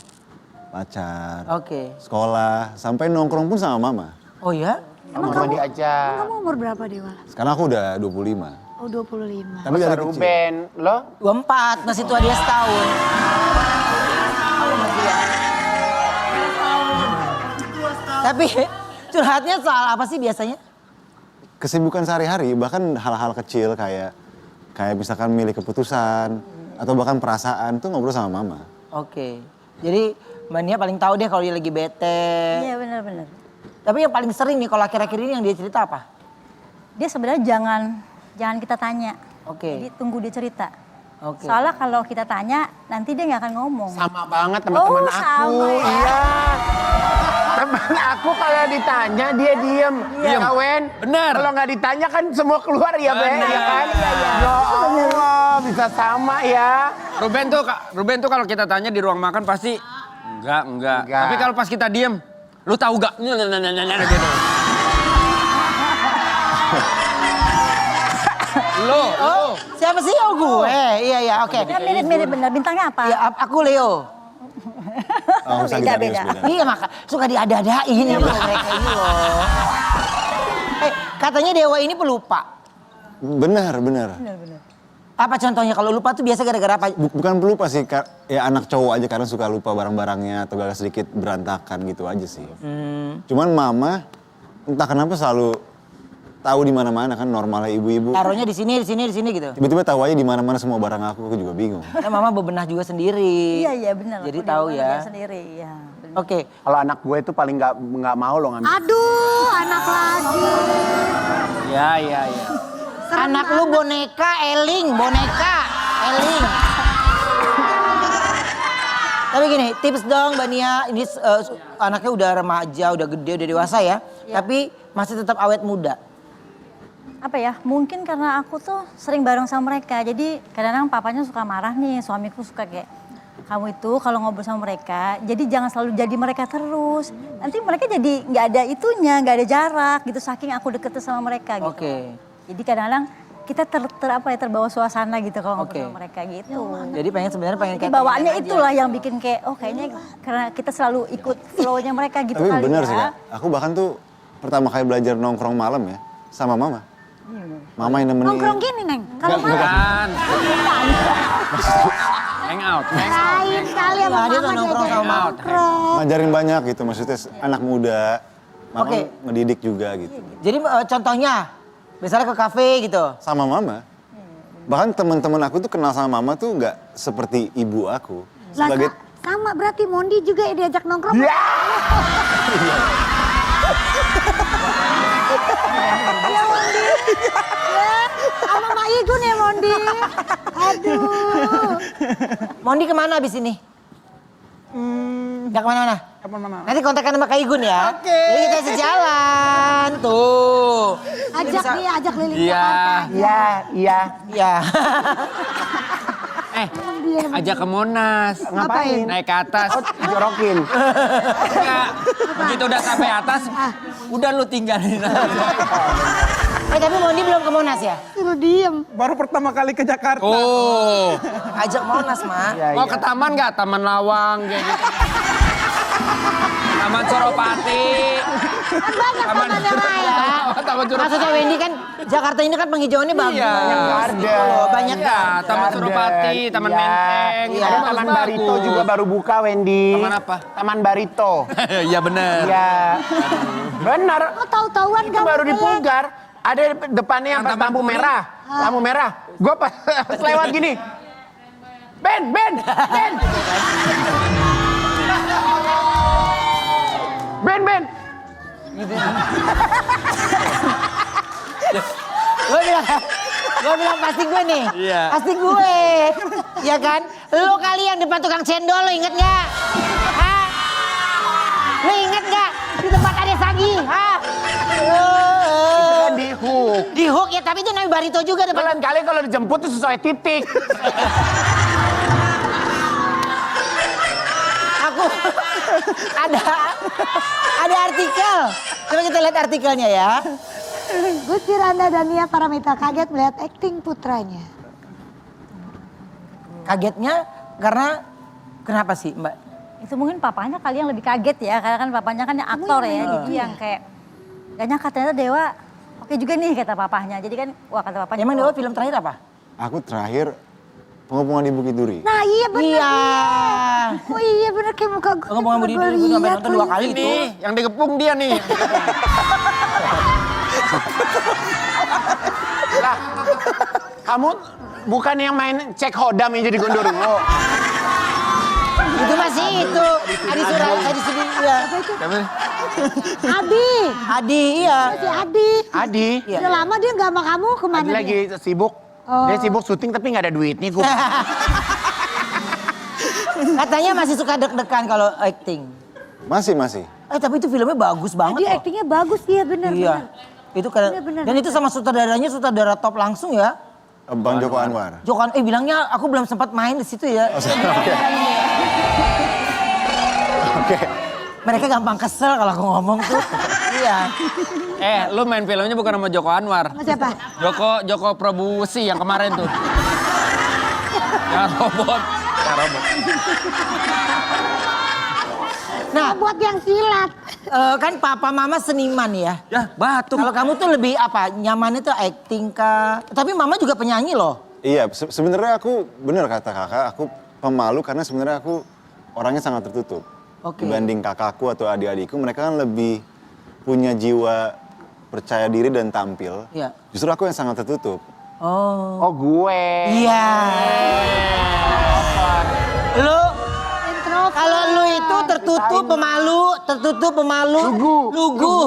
Speaker 7: pacar,
Speaker 5: oke.
Speaker 7: sekolah, sampai nongkrong pun sama mama.
Speaker 5: Oh ya?
Speaker 3: Emang kamu diajak.
Speaker 2: Kamu umur berapa Dewa?
Speaker 7: Sekarang aku udah 25.
Speaker 2: Oh 25.
Speaker 7: Tapi dari kecil.
Speaker 3: Ruben, lo?
Speaker 5: 24, masih tua dia setahun. Tapi curhatnya soal apa sih biasanya?
Speaker 7: Kesibukan sehari-hari, bahkan hal-hal kecil kayak misalkan milih keputusan, atau bahkan perasaan tuh ngobrol sama mama.
Speaker 5: Oke, jadi Mbak Nia paling tahu deh kalau dia lagi bete.
Speaker 8: Iya benar-benar.
Speaker 5: Tapi yang paling sering nih kalau akhir-akhir ini yang dia cerita apa?
Speaker 8: Dia sebenarnya jangan kita tanya.
Speaker 5: Oke.
Speaker 8: Jadi tunggu dia cerita.
Speaker 5: Oke.
Speaker 8: Soalnya kalau kita tanya nanti dia nggak akan ngomong.
Speaker 3: Sama banget teman-teman
Speaker 8: Oh,
Speaker 3: aku.
Speaker 8: sama ya.
Speaker 3: Iya. Teman aku kalau ditanya dia diem.
Speaker 1: Diem.
Speaker 3: Wen.
Speaker 1: Bener.
Speaker 3: Kalau nggak ditanya kan semua keluar ya Be.
Speaker 1: Bener.
Speaker 3: Ya kan? Ya Allah, bisa sama ya.
Speaker 1: Ruben tuh kalau kita tanya di ruang makan pasti enggak.
Speaker 3: Enggak.
Speaker 1: Tapi kalau pas kita diem, lu tahu gak? Gitu. Lo.
Speaker 5: Siapa sih? Oh gue. Iya, oke.
Speaker 8: Ya mirip-mirip benar. Bintangnya apa?
Speaker 5: Ya, aku Leo.
Speaker 7: Oh,
Speaker 8: Beda-beda.
Speaker 5: Iya maka suka diada-adain ya mereka ini loh. Katanya Dewa ini pelupa.
Speaker 7: Benar.
Speaker 5: Apa contohnya kalau lupa tuh biasa gara-gara apa?
Speaker 7: Bukan pelupa sih, Kak. Ya anak cowok aja karena suka lupa barang-barangnya atau agak sedikit berantakan gitu aja sih. Cuman mama entah kenapa selalu tahu di mana-mana kan normalnya ibu-ibu.
Speaker 5: Taruhnya di sini gitu.
Speaker 7: Tiba-tiba tahu aja di mana-mana semua barang aku juga bingung.
Speaker 5: Karena mama bebenah juga sendiri.
Speaker 8: Iya benar.
Speaker 5: Jadi
Speaker 8: Aku
Speaker 5: tahu
Speaker 8: dia
Speaker 5: ya.
Speaker 8: sendiri. Iya. benar.
Speaker 5: Oke.
Speaker 3: Kalau anak gue itu paling nggak mau lo ngambil.
Speaker 2: Aduh anak lagi.
Speaker 1: Ya.
Speaker 5: Anak lu boneka Eling. Tapi gini, tips dong Mbak Nia, ini anaknya udah remaja, udah gede, udah dewasa ya. Tapi masih tetap awet muda.
Speaker 8: Apa ya? Mungkin karena aku tuh sering bareng sama mereka. Jadi kadang-kadang papanya suka marah nih, suamiku suka kayak kamu itu kalau ngobrol sama mereka, jadi jangan selalu jadi mereka terus. Nanti mereka jadi nggak ada itunya, nggak ada jarak gitu. Saking aku deket sama mereka gitu.
Speaker 5: Oke.
Speaker 8: Jadi kadang-kadang kita terbawa suasana gitu kalau ngobrol
Speaker 5: Oke.
Speaker 8: sama mereka gitu.
Speaker 5: Jadi sebenarnya pengen
Speaker 8: Jadi bawaannya itulah yang bikin kayak, oh kayaknya karena kita selalu ikut flow-nya mereka gitu
Speaker 7: Tapi
Speaker 8: kali
Speaker 7: bener
Speaker 8: ya.
Speaker 7: sih Kak, aku bahkan tuh pertama kali belajar nongkrong malam ya sama mama. Mama yang nemenin.
Speaker 2: Nongkrong gini, Neng. Kalau
Speaker 7: Nggak,
Speaker 2: malam.
Speaker 1: Bukan. Hang out.
Speaker 2: Lain sekali sama
Speaker 5: Nah, dia tuh
Speaker 2: mama
Speaker 5: nongkrong
Speaker 2: diajak
Speaker 5: sama
Speaker 2: nongkrong.
Speaker 7: Ngajarin banyak gitu, maksudnya anak muda. Mama
Speaker 5: Oke.
Speaker 7: ngedidik juga gitu.
Speaker 5: Jadi contohnya, misalnya ke kafe gitu.
Speaker 7: Sama mama. Bahkan teman-teman aku tuh kenal sama mama tuh nggak seperti ibu aku.
Speaker 2: Lah,
Speaker 7: Sebagai
Speaker 2: sama berarti Mondi juga diajak nongkrong. Ya Mondi. Ya, sama Mak Igun ya Mondi. Aduh.
Speaker 5: Mondi kemana abis ini? Gak kemana-mana?
Speaker 6: Kemana-mana.
Speaker 5: Nanti kontakkan sama Kak Igun ya. Oke. Jadi kita sejalan, tuh.
Speaker 2: Ajak dia, ajak keliling
Speaker 1: Iya.
Speaker 2: Jakarta.
Speaker 5: Iya.
Speaker 1: Ajak ke Monas.
Speaker 2: Ngapain?
Speaker 1: Naik ke atas.
Speaker 3: Jorokin.
Speaker 1: Enggak. Begitu udah sampai atas, udah lu tinggalin aja.
Speaker 5: Tapi Mondi belum ke Monas ya?
Speaker 2: Suruh diem.
Speaker 6: Baru pertama kali ke Jakarta.
Speaker 1: Oh.
Speaker 5: Ajak Monas, Ma.
Speaker 1: Mau ke taman nggak? Taman Lawang kayak gitu. Taman Suropati.
Speaker 2: Banyak taman yang lain.
Speaker 1: Taman Suropati.
Speaker 5: Maksudnya Wendy kan, Jakarta ini kan penghijauannya bagus.
Speaker 1: Iya.
Speaker 5: Gitu loh, banyak
Speaker 1: Iya, Taman Suropati, Taman
Speaker 3: Iya.
Speaker 1: Menteng.
Speaker 5: Iya.
Speaker 3: Ada
Speaker 1: Bagus,
Speaker 3: Taman
Speaker 1: bagus.
Speaker 3: Barito juga baru buka, Wendy.
Speaker 1: Taman apa?
Speaker 3: Taman Barito.
Speaker 1: Iya bener.
Speaker 3: Iya. Benar.
Speaker 2: Lo tahu-tahuan
Speaker 3: Itu
Speaker 2: kamu
Speaker 3: baru di
Speaker 2: Bella.
Speaker 3: Pulgar. Ada depannya yang pas
Speaker 1: Taman
Speaker 3: lampu
Speaker 1: Puri.
Speaker 3: merah. Lampu merah. Gue pas lewat gini. Ben. Ben.
Speaker 5: Gue bilang pasti gue nih.
Speaker 1: Iya.
Speaker 5: Pasti gue. Ya kan? Lo kali yang depan tukang cendol, lo inget gak? Hah? Lo inget gak? Di tempat ada Sagi, hah?
Speaker 3: Kan di hook.
Speaker 5: Di hook ya, tapi itu namanya Barito juga depan.
Speaker 3: Lain kali kalau dijemput tuh sesuai titik.
Speaker 5: Aku ada artikel. Coba kita lihat artikelnya ya.
Speaker 2: Gusti Randa dan Nia Paramita kaget melihat akting putranya.
Speaker 5: Kagetnya karena kenapa sih, Mbak?
Speaker 8: Itu mungkin papanya kali yang lebih kaget ya, karena kan papanya kan yang aktor ya, jadi yang kayak gak nyangka ternyata Dewa oke juga nih kata papahnya. Jadi kan wah kata papanya.
Speaker 5: Emang
Speaker 8: oh,
Speaker 5: Dewa film terakhir apa?
Speaker 7: aku terakhir pengepungan di Bukit Duri.
Speaker 2: Nah iya bener.
Speaker 5: Iya.
Speaker 2: Oh iya bener kayak muka gue.
Speaker 5: Pengepungan Budi Duri, gue sampai nonton 2 kali itu.
Speaker 1: Nih, yang digepung dia nih.
Speaker 3: Lah, kamu bukan yang main cek hodam yang jadi gondoruo.
Speaker 5: Itu masih itu. Adi Sudi, iya.
Speaker 2: Adi.
Speaker 5: Adi, iya.
Speaker 2: Si Adi.
Speaker 3: Adi,
Speaker 5: Iya.
Speaker 2: Udah lama dia gak sama kamu kemana
Speaker 3: Adi lagi
Speaker 2: dia?
Speaker 3: sibuk.
Speaker 2: Oh.
Speaker 3: Dia sibuk syuting tapi nggak ada duitnya. Gue
Speaker 5: Katanya masih suka deg-degan kalau acting.
Speaker 7: Masih.
Speaker 5: Tapi itu filmnya bagus banget
Speaker 2: Dia
Speaker 5: loh.
Speaker 2: aktingnya bagus dia bener.
Speaker 5: Iya. Itu karena
Speaker 2: Bener,
Speaker 5: dan itu sama sutradaranya sutradara top langsung ya.
Speaker 7: Bang Joko Anwar.
Speaker 5: Jokan bilangnya aku belum sempat main di situ ya.
Speaker 7: Oke.
Speaker 5: Mereka gampang kesel kalau aku ngomong tuh. Iya.
Speaker 1: Lu main filmnya bukan sama Joko Anwar.
Speaker 2: Sama siapa?
Speaker 1: Joko Prabusi yang kemarin tuh. Yang robot.
Speaker 5: Nah,
Speaker 2: Buat yang silat.
Speaker 5: kan papa mama seniman ya.
Speaker 1: Ya, batuk.
Speaker 5: Kalau kamu tuh lebih apa? Nyamannya tuh acting kah? Tapi mama juga penyanyi loh.
Speaker 7: Iya, sebenarnya aku bener kata kakak, aku pemalu karena sebenarnya aku orangnya sangat tertutup.
Speaker 5: Oke.
Speaker 7: Dibanding kakakku atau adik-adikku, mereka kan lebih punya jiwa percaya diri dan tampil.
Speaker 5: Iya.
Speaker 7: Justru aku yang sangat tertutup.
Speaker 5: Oh.
Speaker 3: gue.
Speaker 5: Iya. Lu kalau lu itu tertutup pemalu, lugu.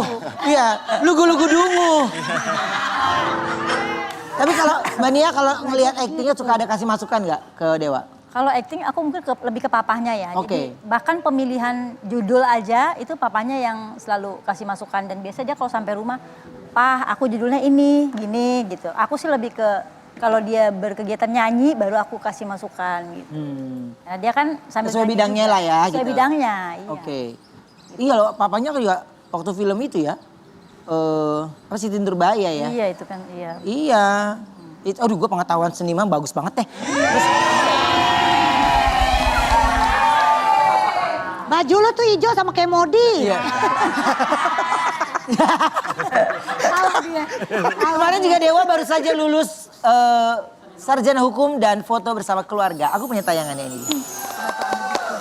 Speaker 5: Iya, lugu dungu. Tapi kalau Mbak Nia kalau ngelihat aktingnya suka ada kasih masukan nggak ke Dewa?
Speaker 8: Kalau acting aku mungkin lebih ke papahnya ya.
Speaker 5: Oke.
Speaker 8: Jadi bahkan pemilihan judul aja itu papahnya yang selalu kasih masukan dan biasa dia kalau sampai rumah, "Pah, aku judulnya ini, gini," gitu. Aku sih lebih ke kalau dia berkegiatan nyanyi baru aku kasih masukan gitu. Nah, dia kan sambil
Speaker 5: Sesuai
Speaker 8: nyanyi
Speaker 5: bidangnya
Speaker 8: juga.
Speaker 5: lah ya,
Speaker 8: Sesuai
Speaker 5: gitu.
Speaker 8: bidangnya, iya.
Speaker 5: Oke. Iya loh, papanya kan juga waktu film itu ya. Apa sih Tindur Bahaya ya?
Speaker 8: Iya itu kan, iya.
Speaker 5: Iya. Aduh gue pengetahuan seniman bagus banget deh. Terus,
Speaker 2: Baju lu tuh hijau sama kayak Modi.
Speaker 5: iya.
Speaker 2: Salah dia.
Speaker 5: Kemarin juga Dewa baru saja lulus sarjana hukum dan foto bersama keluarga. Aku punya tayangannya ini.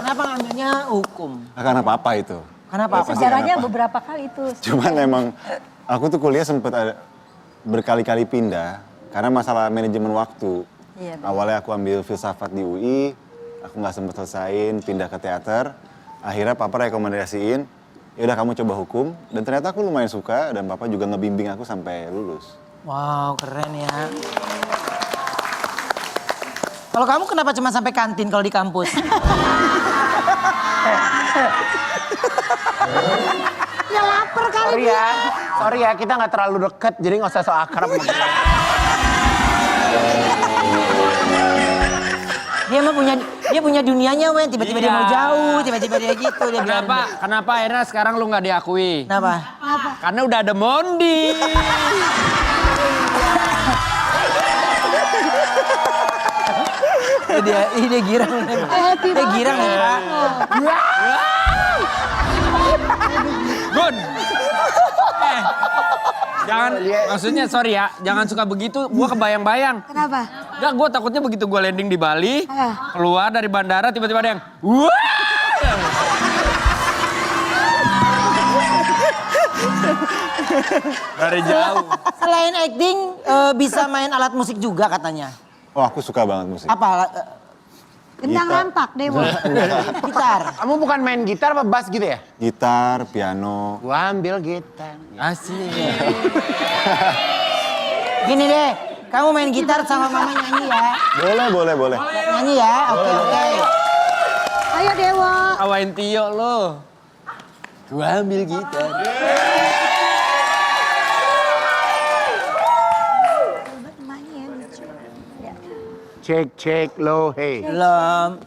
Speaker 5: Kenapa ngambilnya hukum?
Speaker 7: Karena papa itu.
Speaker 5: Kenapa?
Speaker 7: Pasti
Speaker 8: Sejarahnya
Speaker 7: kenapa?
Speaker 8: beberapa kali itu.
Speaker 7: Cuman emang aku tuh kuliah sempet ada berkali-kali pindah karena masalah manajemen waktu.
Speaker 8: Iya, benar.
Speaker 7: Awalnya aku ambil filsafat di UI, aku nggak sempet selesain, pindah ke teater. Akhirnya papa rekomendasiin, ya udah kamu coba hukum. Dan ternyata aku lumayan suka dan papa juga ngebimbing aku sampai lulus.
Speaker 5: Wow keren ya. Kalau kamu kenapa cuma sampai kantin kalau di kampus?
Speaker 2: Ya lapar kali dia.
Speaker 3: Sorry ya, kita nggak terlalu deket, jadi nggak usah so akrab.
Speaker 5: Dia punya dunianya Wen, tiba-tiba dia mau jauh, tiba-tiba dia gitu. Dia bilang,
Speaker 1: Kenapa akhirnya sekarang lu nggak diakui?
Speaker 5: Kenapa?
Speaker 1: Karena udah ada Mondi.
Speaker 5: Dia girang. Dia girang ya Pak.
Speaker 1: Gun. Jangan, maksudnya sorry ya, jangan suka begitu, gua kebayang-bayang.
Speaker 2: Kenapa?
Speaker 1: Enggak, gua takutnya begitu gua landing di Bali,
Speaker 2: Ah.
Speaker 1: keluar dari bandara tiba-tiba ada yang wah. Dari jauh.
Speaker 5: Selain acting, bisa main alat musik juga katanya.
Speaker 7: Oh aku suka banget musik.
Speaker 5: Apa?
Speaker 2: Gendang
Speaker 7: Gitar.
Speaker 2: rampak, Dewa.
Speaker 5: Gitar.
Speaker 3: Kamu bukan main gitar apa bass gitu ya?
Speaker 7: Gitar, piano.
Speaker 3: Gua ambil gitar.
Speaker 1: Asli.
Speaker 5: Gini deh, kamu main gitar sama mama nyanyi ya.
Speaker 7: Boleh.
Speaker 5: Nyanyi ya, oke.
Speaker 2: Ayo Dewa.
Speaker 1: Kawain Tio lo. Gua ambil gitar.
Speaker 3: Cek low hey.
Speaker 5: Belum.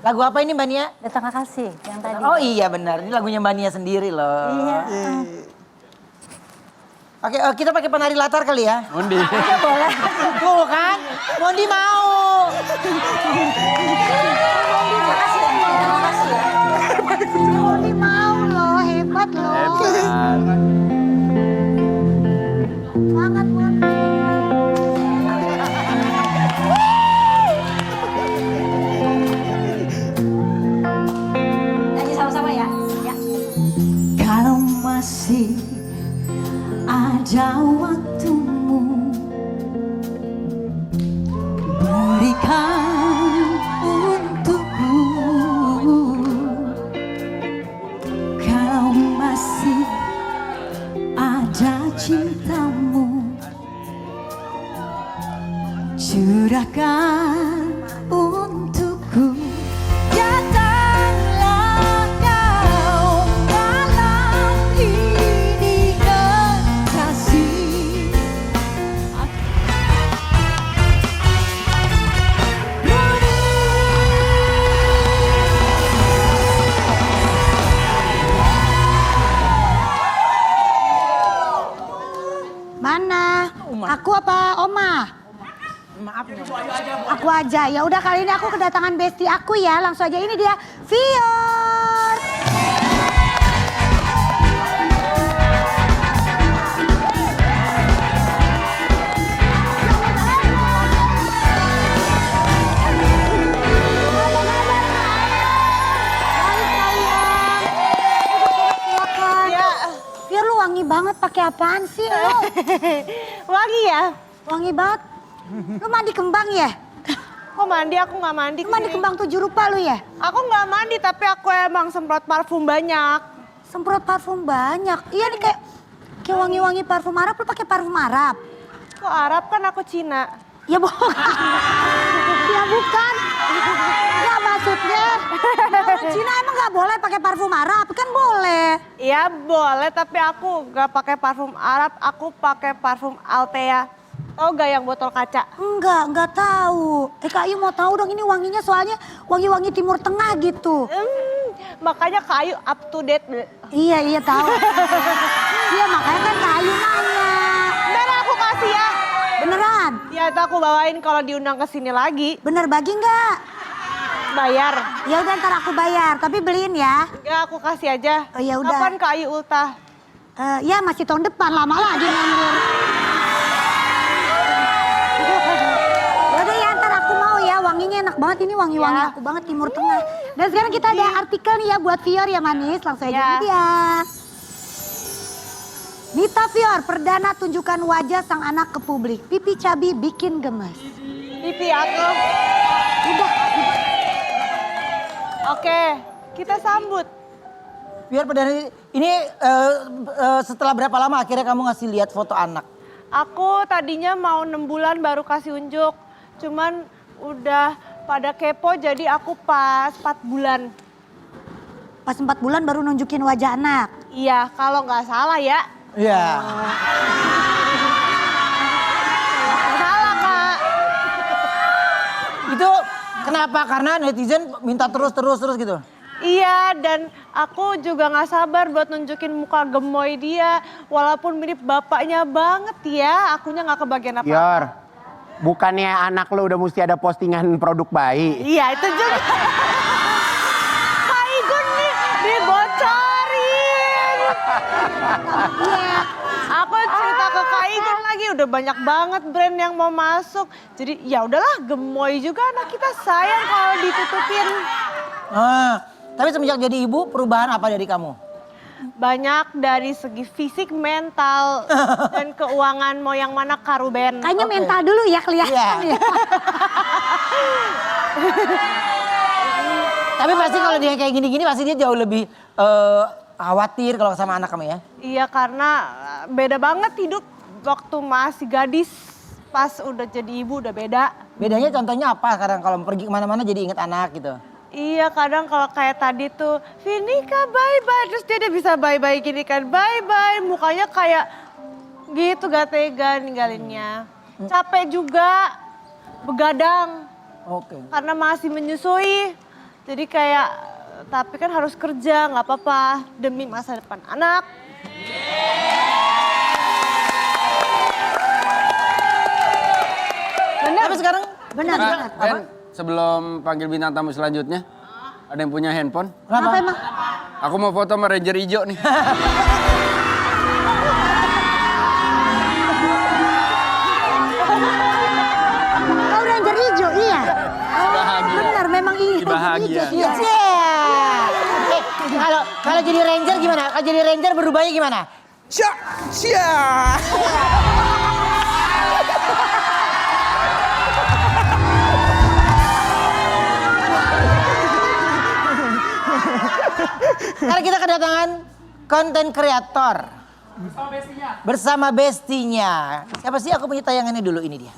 Speaker 5: Lagu apa ini Mbak Nia?
Speaker 8: Datang kasih yang tadi.
Speaker 5: Oh iya benar, ini lagunya Mbak Nia sendiri loh.
Speaker 8: Iya.
Speaker 5: Oke, kita pakai penari latar kali ya.
Speaker 1: Mondi.
Speaker 5: Boleh. Tuh kan, Mondi mau.
Speaker 2: Modi mau loh, hebat loh. Semangat Modi.
Speaker 8: Nyanyi sama-sama ya. Ya.
Speaker 2: Kalau masih ada waktumu, berikan untukku. Kalau masih ada cintamu, curahkan untukku. Datanglah kau malam ini kekasih. Mana? Aku apa Oma?
Speaker 5: Maaf nih.
Speaker 2: Aku aja. Ya udah kali ini aku kedatangan bestie aku ya. Langsung aja ini dia Vior. Vior lu wangi banget pakai apaan sih lu?
Speaker 9: Wangi ya?
Speaker 2: Wangi banget. Lu mandi kembang ya?
Speaker 9: Kok mandi? Aku nggak mandi.
Speaker 2: Lu mandi kembang 7 rupa lu ya?
Speaker 9: Aku nggak mandi tapi aku emang semprot parfum banyak.
Speaker 2: Semprot parfum banyak. Iya nih kayak wangi-wangi parfum Arab, lu pakai parfum Arab.
Speaker 9: Kok Arab kan aku Cina.
Speaker 2: Ya bukan. Ya bukan. Enggak maksudnya. Orang Cina emang nggak boleh pakai parfum Arab, kan boleh.
Speaker 9: Iya boleh tapi aku nggak pakai parfum Arab, aku pakai parfum Altea. Tahu gak yang botol kaca?
Speaker 2: Enggak tahu. Kak Ayu mau tahu dong ini wanginya soalnya wangi-wangi Timur Tengah gitu.
Speaker 9: Makanya Kak Ayu up to date.
Speaker 2: Iya tahu. Iya makanya kan Kak Ayu nanya.
Speaker 9: Ntar aku kasih ya.
Speaker 2: Beneran?
Speaker 9: Ya itu aku bawain kalau diundang ke sini lagi.
Speaker 2: Bener bagi nggak?
Speaker 9: Bayar.
Speaker 2: Ya udah ntar aku bayar, tapi beliin ya.
Speaker 9: Enggak, aku kasih aja.
Speaker 2: Oh, ya udah.
Speaker 9: Kapan Kak Ayu ultah?
Speaker 2: Ya masih tahun depan, lama lagi nganggur. Yaudah ya ntar aku mau ya, wanginya enak banget ini wangi-wangi
Speaker 9: Ya.
Speaker 2: aku banget Timur Tengah. Dan sekarang kita ada artikel nih ya buat Fior ya manis, langsung aja
Speaker 9: Ya.
Speaker 2: ini dia. Nita Fior, perdana tunjukkan wajah sang anak ke publik. Pipi cabi bikin gemes.
Speaker 9: Pipi aku.
Speaker 2: Udah.
Speaker 9: Oke, kita sambut.
Speaker 5: Biar perdana ini setelah berapa lama akhirnya kamu ngasih lihat foto anak?
Speaker 9: Aku tadinya mau 6 bulan baru kasih unjuk. Cuman udah pada kepo jadi aku pas 4 bulan.
Speaker 2: Pas 4 bulan baru nunjukin wajah anak.
Speaker 9: Iya, kalau nggak salah ya.
Speaker 5: Iya.
Speaker 9: Nggak salah Kak.
Speaker 5: Itu kenapa? Karena netizen minta terus gitu.
Speaker 9: Iya, dan aku juga nggak sabar buat nunjukin muka gemoy dia. Walaupun mirip bapaknya banget ya, akunya nggak kebagian apa.
Speaker 3: Yor, bukannya anak lo udah mesti ada postingan produk bayi?
Speaker 9: Iya, itu juga. Kak Igun nih dibocorin. Iya, aku cerita ke Kak Igun lagi udah banyak banget brand yang mau masuk. Jadi ya udahlah, gemoy juga anak kita, sayang kalau ditutupin.
Speaker 5: Tapi semenjak jadi ibu perubahan apa dari kamu?
Speaker 9: Banyak dari segi fisik, mental, dan keuangan mau yang mana Karuben.
Speaker 2: Kayaknya mental dulu ya kelihatan ya.
Speaker 5: Tapi pasti kalau dia kayak gini-gini pasti dia jauh lebih khawatir kalau sama anak kamu ya?
Speaker 9: Iya, karena beda banget hidup waktu masih gadis. Pas udah jadi ibu udah beda.
Speaker 5: Bedanya contohnya apa sekarang kalau pergi kemana-mana jadi inget anak gitu?
Speaker 9: Iya, kadang kalau kayak tadi tuh, Vinika bye-bye. Terus dia udah bisa bye-bye gini kan, bye-bye. Mukanya kayak gitu, gak tega ninggalinnya. Capek juga, begadang.
Speaker 5: Oke.
Speaker 9: Karena masih menyusui. Jadi kayak, tapi kan harus kerja, gak apa-apa. Demi masa depan anak.
Speaker 2: Benar.
Speaker 5: Tapi sekarang
Speaker 2: Benar.
Speaker 1: Ben, sebelum panggil bintang tamu selanjutnya, ada yang punya handphone?
Speaker 2: Kenapa emang?
Speaker 1: Aku mau foto sama Ranger hijau nih.
Speaker 2: Kau Ranger hijau, iya.
Speaker 1: Bahagia.
Speaker 2: Benar, memang iya.
Speaker 1: Bahagia.
Speaker 2: Iya.
Speaker 5: Kalau jadi ranger gimana? Kalau jadi ranger berubahnya gimana? Sekarang kita kedatangan konten kreator. Bersama bestinya. Siapa sih? Aku punya tayangannya dulu, ini dia.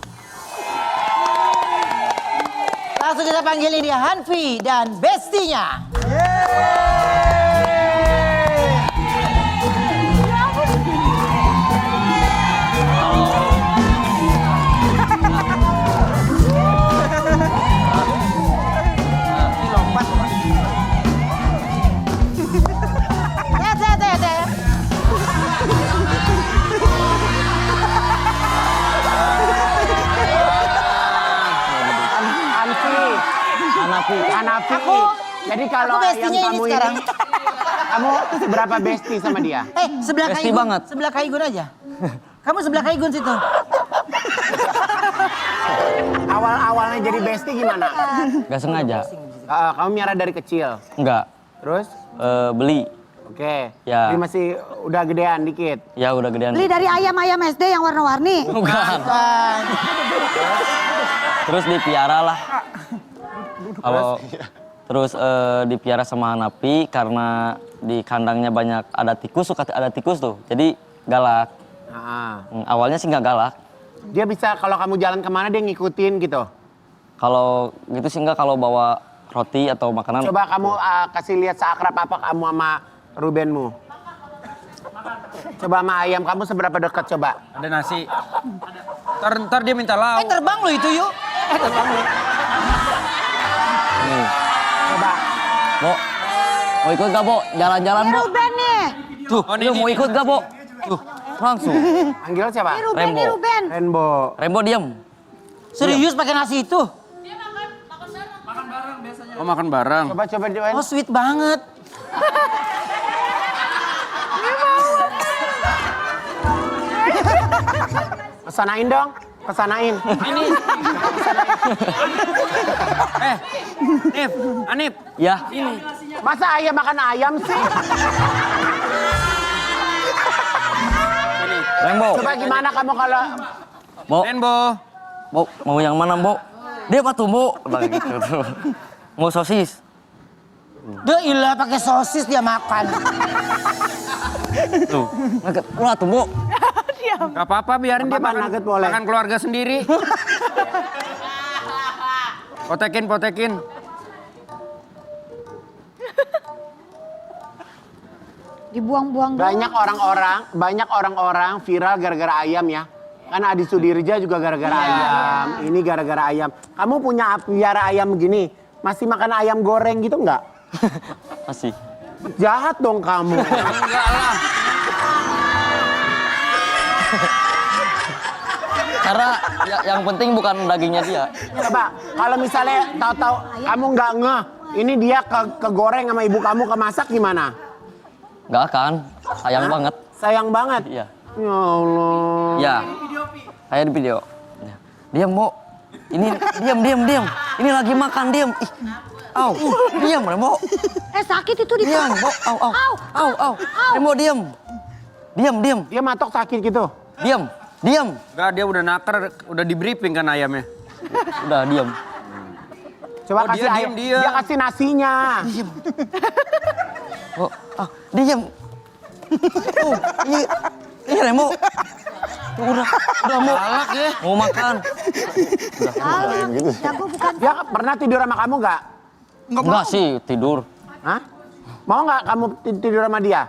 Speaker 5: Langsung kita panggil ini dia, Hanfi dan bestinya.
Speaker 3: Hanafi. Jadi kalau
Speaker 5: aku bestinya
Speaker 3: yang
Speaker 5: ini
Speaker 3: kamu
Speaker 5: sekarang.
Speaker 3: kamu seberapa besti sama dia?
Speaker 5: Sebelah
Speaker 4: Besti
Speaker 5: Kaigun,
Speaker 4: banget.
Speaker 5: sebelah Kaigun aja. Kamu sebelah Kaigun situ.
Speaker 3: Awal-awalnya jadi besti gimana?
Speaker 4: Gak sengaja.
Speaker 3: Kamu miara dari kecil.
Speaker 4: Enggak.
Speaker 3: Terus?
Speaker 4: Beli.
Speaker 3: Oke.
Speaker 4: Ya.
Speaker 3: Jadi masih udah gedean dikit.
Speaker 4: Ya udah gedean.
Speaker 2: Beli dari ayam-ayam SD yang warna-warni.
Speaker 4: Bukan. Terus dipiara lah. Kalau terus dipiara sama Hanafi karena di kandangnya banyak ada tikus, suka ada tikus tuh. Jadi galak. Awalnya sih nggak galak.
Speaker 3: Dia bisa kalau kamu jalan kemana dia ngikutin gitu.
Speaker 4: Kalau gitu sih nggak, kalau bawa roti atau makanan.
Speaker 3: Coba kamu kasih lihat seakrab apa kamu sama Rubenmu. Coba sama ayam kamu seberapa dekat coba?
Speaker 1: Ada nasi. Ntar dia minta lauk.
Speaker 5: Terbang lo itu yuk. Terbang lo.
Speaker 3: Coba.
Speaker 4: Bo, mau ikut gak, Bo? Jalan-jalan, Bo.
Speaker 2: Ruben nih.
Speaker 4: Tuh, lu mau ikut gak, Bo? Tuh, langsung.
Speaker 3: Panggil siapa?
Speaker 2: Ini Ruben,
Speaker 4: Rembo.
Speaker 2: nih Ruben.
Speaker 3: Rainbow.
Speaker 4: Rembo diam.
Speaker 5: Serius pakai nasi itu?
Speaker 1: Oh makan bareng.
Speaker 3: Coba doain.
Speaker 5: Oh sweet banget.
Speaker 3: Kesanain dong. Kesanain.
Speaker 1: Nif, Anip.
Speaker 4: Ya.
Speaker 3: Masa ayam makan ayam sih?
Speaker 4: Rembo.
Speaker 3: Coba gimana kamu kalau...
Speaker 4: Bo,
Speaker 1: Renbo.
Speaker 4: Bo, mau yang mana, Bo? Dia apa tuh, Bo? Nah, gitu. Mau sosis?
Speaker 5: Dia ilah pakai sosis dia makan.
Speaker 4: Tuh, lu tuh, Bo.
Speaker 1: Gak apa-apa biarin dia
Speaker 3: Apa-apa,
Speaker 1: makan,
Speaker 3: nugget boleh.
Speaker 1: makan keluarga sendiri. Potekin.
Speaker 2: Dibuang-buang dulu.
Speaker 3: Banyak orang-orang viral gara-gara ayam ya. Kan Adi Sudirja juga gara-gara ayam. Ini gara-gara ayam. Kamu punya piara ayam begini, masih makan ayam goreng gitu nggak?
Speaker 4: Masih.
Speaker 3: Jahat dong kamu.
Speaker 1: Enggak lah.
Speaker 4: Karena yang penting bukan dagingnya dia.
Speaker 3: Coba, kalau misalnya tahu-tahu kamu nggak ngeh, ini dia kegoreng sama ibu kamu kemasak gimana?
Speaker 4: Nggak akan. Sayang banget.
Speaker 3: Sayang banget.
Speaker 4: Iya.
Speaker 3: Ya Allah.
Speaker 4: Ya. Kayak di video. Ya. Diam, Bo. Ini diam. Ini lagi makan, diam. Ih. Au. Diam, Rembo.
Speaker 2: Sakit itu di
Speaker 4: Diam, Bo. Au. Rembo, diam. Diam.
Speaker 3: Dia matok sakit gitu.
Speaker 4: Diam.
Speaker 1: Enggak, dia udah naker, udah di briefing kan ayamnya.
Speaker 4: Udah, diam.
Speaker 3: Coba
Speaker 1: Oh,
Speaker 3: kasih
Speaker 1: dia
Speaker 3: ayam.
Speaker 1: diem.
Speaker 3: Dia kasih nasinya.
Speaker 4: Oh, diam. Ini Remo. Udah mau.
Speaker 1: Galak ya.
Speaker 4: Mau makan.
Speaker 2: Jago bukan.
Speaker 3: Dia pernah tidur sama kamu nggak?
Speaker 4: Enggak sih, tidur.
Speaker 3: Hah? Mau nggak kamu tidur sama dia?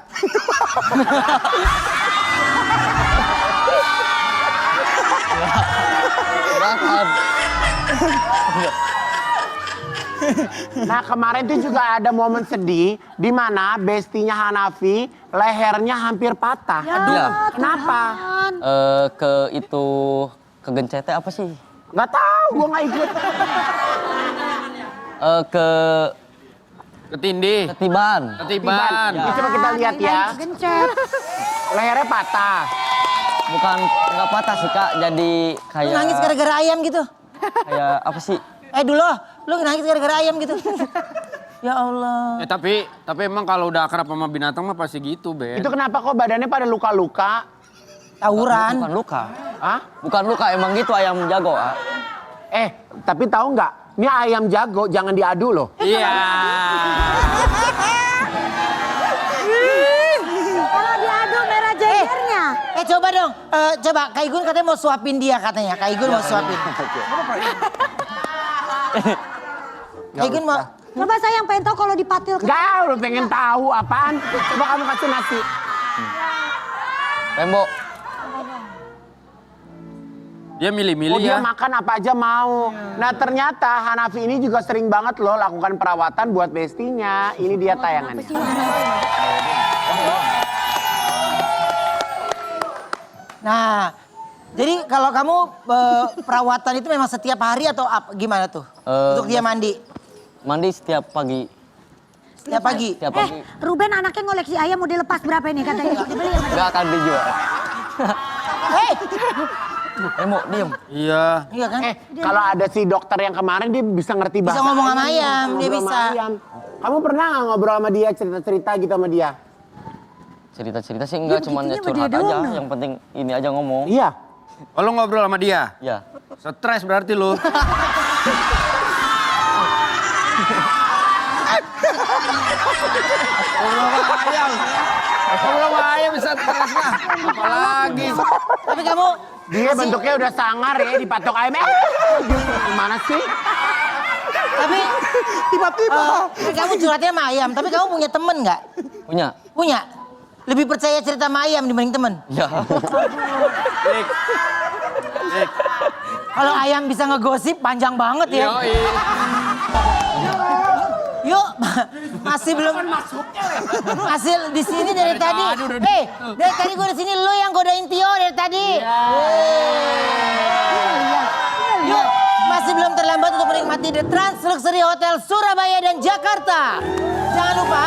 Speaker 4: Makan.
Speaker 3: Nah kemarin tuh juga ada momen sedih di mana bestinya Hanafi lehernya hampir patah. Aduh,
Speaker 4: Iya.
Speaker 3: kenapa?
Speaker 4: Ke itu kegencetnya apa sih?
Speaker 3: Nggak tahu, gua nggak ikut.
Speaker 4: Ke
Speaker 1: Ketindih.
Speaker 4: ketiban.
Speaker 1: Ketiban.
Speaker 3: Ini coba kita lihat ya.
Speaker 2: Gencet.
Speaker 3: Lehernya patah.
Speaker 4: Bukan nggak patah sih Kak, jadi kayak
Speaker 5: Nangis gara-gara ayam gitu.
Speaker 4: kayak apa sih?
Speaker 5: Dulu lu nangis gara-gara ayam gitu. Ya Allah.
Speaker 1: Tapi emang kalau udah akrab sama binatang mah pasti gitu, Ben.
Speaker 3: Itu kenapa kok badannya pada luka-luka?
Speaker 5: Tawuran.
Speaker 4: Bukan luka.
Speaker 3: Hah?
Speaker 4: Bukan luka, emang gitu ayam jago.
Speaker 3: Tapi tahu nggak? Ini ayam jago, jangan diadu loh.
Speaker 1: Iya.
Speaker 2: Kalau diadu merah jejernya.
Speaker 5: Coba dong. Coba Kak Igun katanya mau suapin dia katanya. Kak Igun mau suapin. Kak Igun mau.
Speaker 2: Coba saya yang pengen tahu kalau dipatil.
Speaker 3: Enggak, lu pengen tahu apaan? Coba kamu kasih nasi.
Speaker 4: Rembo.
Speaker 1: Dia milih-milih
Speaker 3: Dia
Speaker 1: ya.
Speaker 3: makan apa aja mau. Nah ternyata Hanafi ini juga sering banget loh lakukan perawatan buat bestinya. Ini dia tayangannya.
Speaker 5: Nah, jadi kalau kamu perawatan itu memang setiap hari atau gimana tuh? Untuk dia mandi?
Speaker 4: Mandi setiap pagi.
Speaker 5: Setiap pagi?
Speaker 4: Setiap pagi.
Speaker 2: Ruben anaknya ngoleksi ayam mau dilepas berapa ini katanya? Dibeli sama dia.
Speaker 4: Nggak akan dijual. Remo, diam.
Speaker 1: Iya.
Speaker 5: Iya kan?
Speaker 3: Kalau ada si dokter yang kemarin dia bisa ngerti bahasa.
Speaker 5: Bisa ngomong sama ayam, dia
Speaker 3: ngobrol
Speaker 5: bisa.
Speaker 3: sama ayam. Kamu pernah nggak ngobrol sama dia, cerita-cerita gitu sama dia?
Speaker 4: Cerita-cerita sih enggak, cuman ya curhat aja. Yang penting ini aja ngomong.
Speaker 3: Iya.
Speaker 1: Oh, lu ngobrol sama dia?
Speaker 4: Ya.
Speaker 1: Stres berarti lu. Kalau ayam bisa stres lah. Apalagi.
Speaker 5: Tapi kamu
Speaker 3: Dia bentuknya udah sangar ya, dipatok ayam. Gimana sih?
Speaker 5: Tapi tiba-tiba kamu curhatnya sama ayam, tapi kamu punya temen nggak?
Speaker 4: Punya?
Speaker 5: Punya. Lebih percaya cerita sama ayam dibanding temen?
Speaker 4: Ya.
Speaker 5: Kalau ayam bisa ngegosip panjang banget ya. Yuk, masih belum masih di sini dari tadi. Dari tadi gue di sini, lu yang godain Tio dari tadi. Yuk, masih belum terlambat untuk menikmati The Trans Luxury Hotel Surabaya dan Jakarta. Jangan lupa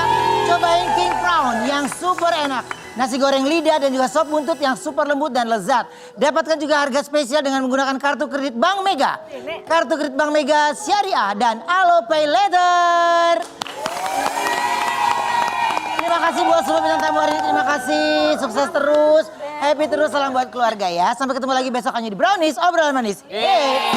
Speaker 5: cobain King Prawn yang super enak. Nasi goreng lidah dan juga sop buntut yang super lembut dan lezat. Dapatkan juga harga spesial dengan menggunakan kartu kredit Bank Mega. Kartu kredit Bank Mega Syariah dan Alo Pay Later. Terima kasih buat semua bintang tamu hari ini. Terima kasih, sukses terus. Happy terus, salam buat keluarga ya. Sampai ketemu lagi besok hanya di Brownies, obrolan manis. Yeay.